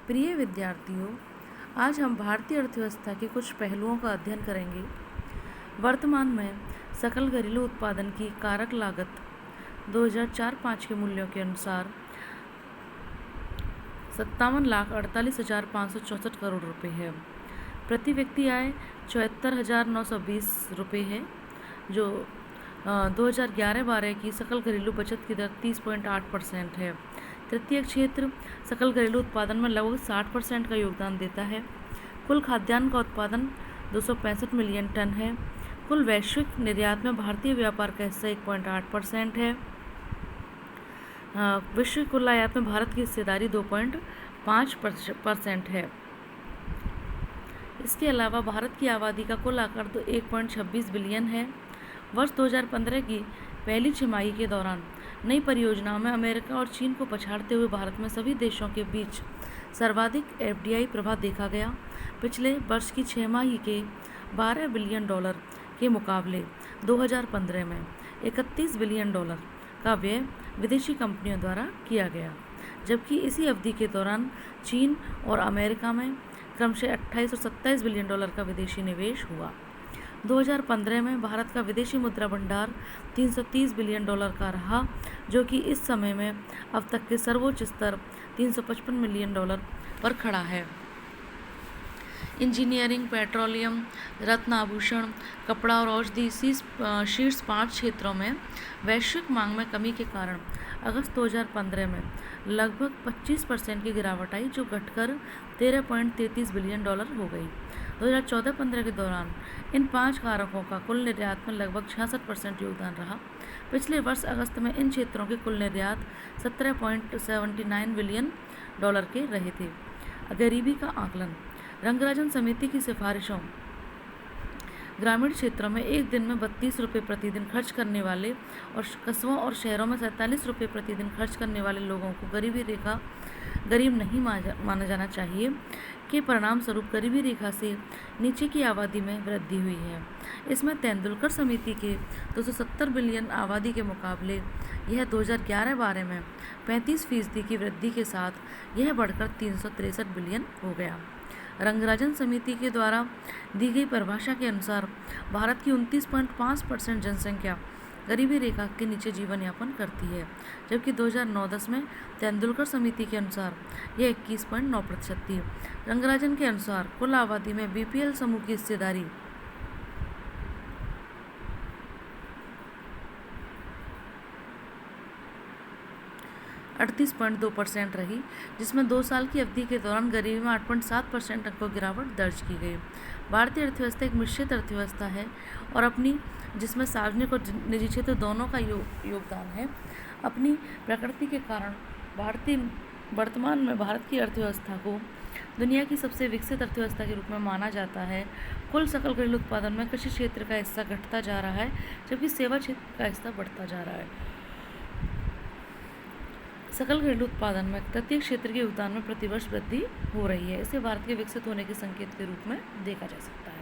प्रिय विद्यार्थियों, आज हम भारतीय अर्थव्यवस्था के कुछ पहलुओं का अध्ययन करेंगे। वर्तमान में सकल घरेलू उत्पादन की कारक लागत 2004-05 के मूल्यों के अनुसार 57,48,564 करोड़ रुपये है। प्रति व्यक्ति आय 74,920 रुपये है, जो 2011-12 की सकल घरेलू बचत की दर 30.8% है। तृतीय क्षेत्र सकल घरेलू उत्पादन में लगभग 60% का योगदान देता है। कुल खाद्यान्न का उत्पादन 265 मिलियन टन है। कुल वैश्विक निर्यात में भारतीय व्यापार का हिस्सा 1.8% है। विश्व कुल आयात में भारत की हिस्सेदारी 2.5% है। इसके अलावा भारत की आबादी का कुल आकार 1.26 बिलियन है। वर्ष 2015 की पहली छमाही के दौरान नई परियोजनाओं में अमेरिका और चीन को पछाड़ते हुए भारत में सभी देशों के बीच सर्वाधिक FDI प्रवाह देखा गया। पिछले वर्ष की छमाही के $12 बिलियन के मुकाबले 2015 में $31 बिलियन का व्यय विदेशी कंपनियों द्वारा किया गया, जबकि इसी अवधि के दौरान चीन और अमेरिका में क्रमशः 28 और 27 बिलियन का विदेशी निवेश हुआ। 2015 में भारत का विदेशी मुद्रा भंडार 330 बिलियन का रहा, जो कि इस समय में अब तक के सर्वोच्च स्तर 355 मिलियन पर खड़ा है। इंजीनियरिंग, पेट्रोलियम, रत्न आभूषण, कपड़ा और औषधि शीर्ष 5 क्षेत्रों में वैश्विक मांग में कमी के कारण अगस्त 2015 में लगभग 25% की गिरावट आई, जो घटकर 13.33 बिलियन हो गई। 2014-15 के दौरान इन 5 कारकों का कुल निर्यात में लगभग 66% योगदान रहा। पिछले वर्ष अगस्त में इन क्षेत्रों के कुल निर्यात 17.79 बिलियन के रहे थे। गरीबी का आकलन। रंगराजन समिति की सिफारिशों ग्रामीण क्षेत्रों में एक दिन में 32 रुपये प्रतिदिन खर्च करने वाले और कस्बों और शहरों में 47 रुपये प्रतिदिन खर्च करने वाले लोगों को गरीब नहीं माना जाना चाहिए के परिणाम स्वरूप गरीबी रेखा से नीचे की आबादी में वृद्धि हुई है। इसमें तेंदुलकर समिति के 270 बिलियन आबादी के मुकाबले यह 2011-12 में 35% की वृद्धि के साथ यह बढ़कर 363 बिलियन हो गया। रंगराजन समिति के द्वारा दी गई परिभाषा के अनुसार भारत की 29.5% जनसंख्या गरीबी रेखा के नीचे जीवन यापन करती है, जबकि 2009-10 में तेंदुलकर समिति के अनुसार यह 21.9% थी। रंगराजन के अनुसार कुल आबादी में BPL समूह की हिस्सेदारी 38.2% रही, जिसमें 2 साल की अवधि के दौरान गरीबी में 8.7% अंकों की गिरावट दर्ज की गई। भारतीय अर्थव्यवस्था एक मिश्रित अर्थव्यवस्था है और जिसमें सार्वजनिक और निजी क्षेत्र दोनों का योगदान है। अपनी प्रकृति के कारण वर्तमान में भारत की अर्थव्यवस्था को दुनिया की सबसे विकसित अर्थव्यवस्था के रूप में माना जाता है। कुल सकल घरेलू उत्पादन में कृषि क्षेत्र का हिस्सा घटता जा रहा है, जबकि सेवा क्षेत्र का हिस्सा बढ़ता जा रहा है। सकल घरेलू उत्पादन में तृतीय क्षेत्र के योगदान में प्रतिवर्ष वृद्धि हो रही है। इसे भारत के विकसित होने के संकेत के रूप में देखा जा सकता है।